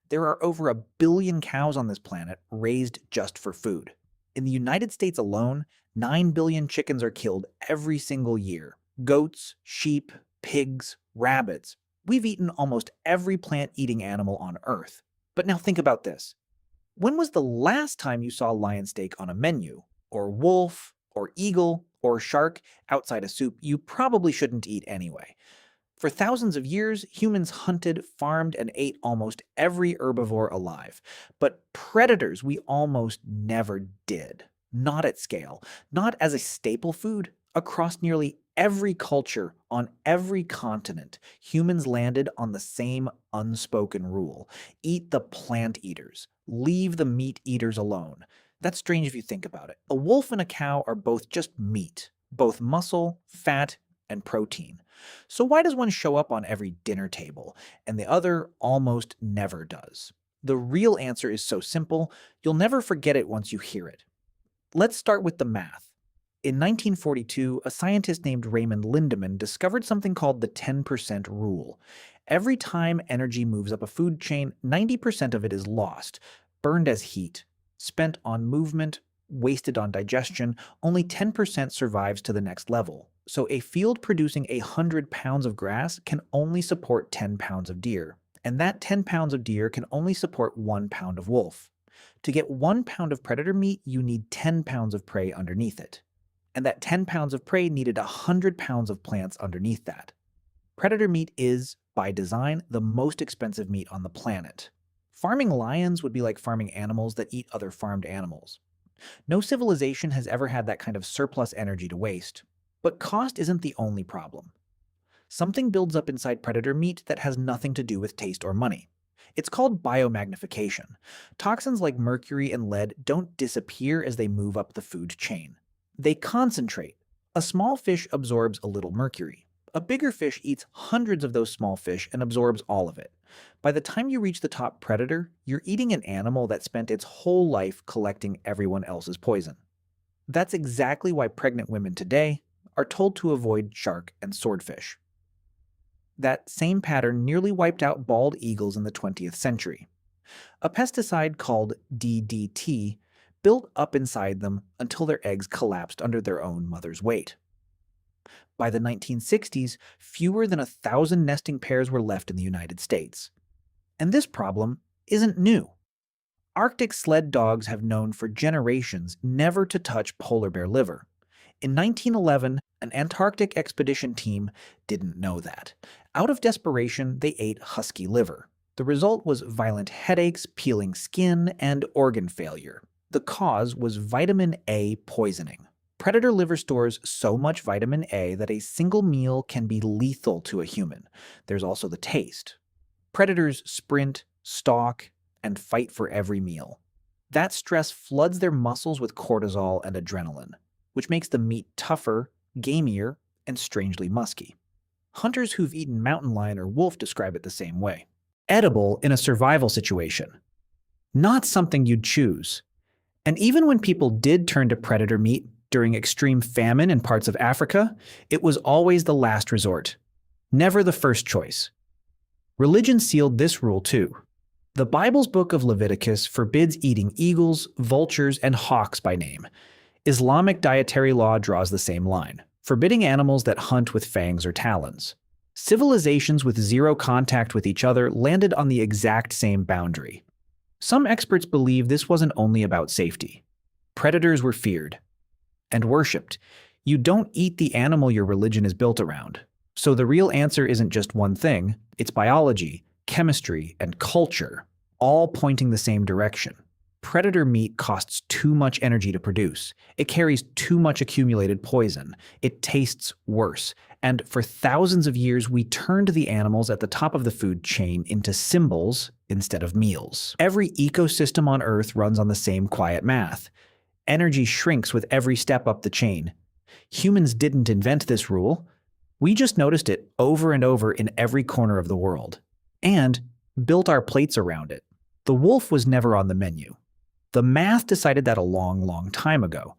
There are over 1 billion cows on this planet raised just for food. In the United States alone, 9 billion chickens are killed every single year. Goats, sheep, pigs, rabbits. We've eaten almost every plant-eating animal on Earth. But now think about this. When was the last time you saw lion steak on a menu? Or wolf, or eagle, or shark outside a soup you probably shouldn't eat anyway? For thousands of years, humans hunted, farmed, and ate almost every herbivore alive. But predators we almost never did. Not at scale, not as a staple food. Across nearly every culture, on every continent, humans landed on the same unspoken rule. Eat the plant eaters. Leave the meat eaters alone. That's strange if you think about it. A wolf and a cow are both just meat, both muscle, fat, and protein. So why does one show up on every dinner table and the other almost never does? The real answer is so simple, you'll never forget it once you hear it. Let's start with the math. In 1942, a scientist named Raymond Lindemann discovered something called the 10% rule. Every time energy moves up a food chain, 90% of it is lost, burned as heat, spent on movement, wasted on digestion. Only 10% survives to the next level. So a field producing 100 pounds of grass can only support 10 pounds of deer, and that 10 pounds of deer can only support 1 pound of wolf. To get 1 pound of predator meat, you need 10 pounds of prey underneath it. And that 10 pounds of prey needed 100 pounds of plants underneath that. Predator meat is, by design, the most expensive meat on the planet. Farming lions would be like farming animals that eat other farmed animals. No civilization has ever had that kind of surplus energy to waste. But cost isn't the only problem. Something builds up inside predator meat that has nothing to do with taste or money. It's called biomagnification. Toxins like mercury and lead don't disappear as they move up the food chain. They concentrate. A small fish absorbs a little mercury. A bigger fish eats hundreds of those small fish and absorbs all of it. By the time you reach the top predator, you're eating an animal that spent its whole life collecting everyone else's poison. That's exactly why pregnant women today are told to avoid shark and swordfish. That same pattern nearly wiped out bald eagles in the 20th century. A pesticide called DDT built up inside them until their eggs collapsed under their own mother's weight. By the 1960s, fewer than 1,000 nesting pairs were left in the United States. And this problem isn't new. Arctic sled dogs have known for generations never to touch polar bear liver. In 1911, an Antarctic expedition team didn't know that. Out of desperation, they ate husky liver. The result was violent headaches, peeling skin, and organ failure. The cause was vitamin A poisoning. Predator liver stores so much vitamin A that a single meal can be lethal to a human. There's also the taste. Predators sprint, stalk, and fight for every meal. That stress floods their muscles with cortisol and adrenaline, which makes the meat tougher, gamier, and strangely musky. Hunters who've eaten mountain lion or wolf describe it the same way. Edible in a survival situation. Not something you'd choose. And even when people did turn to predator meat during extreme famine in parts of Africa, it was always the last resort, never the first choice. Religion sealed this rule too. The Bible's book of Leviticus forbids eating eagles, vultures, and hawks by name. Islamic dietary law draws the same line, forbidding animals that hunt with fangs or talons. Civilizations with zero contact with each other landed on the exact same boundary. Some experts believe this wasn't only about safety. Predators were feared and worshipped. You don't eat the animal your religion is built around. So the real answer isn't just one thing, it's biology, chemistry, and culture, all pointing the same direction. Predator meat costs too much energy to produce. It carries too much accumulated poison. It tastes worse. And for thousands of years, we turned the animals at the top of the food chain into symbols instead of meals. Every ecosystem on Earth runs on the same quiet math. Energy shrinks with every step up the chain. Humans didn't invent this rule. We just noticed it over and over in every corner of the world, and built our plates around it. The wolf was never on the menu. The math decided that a long, long time ago.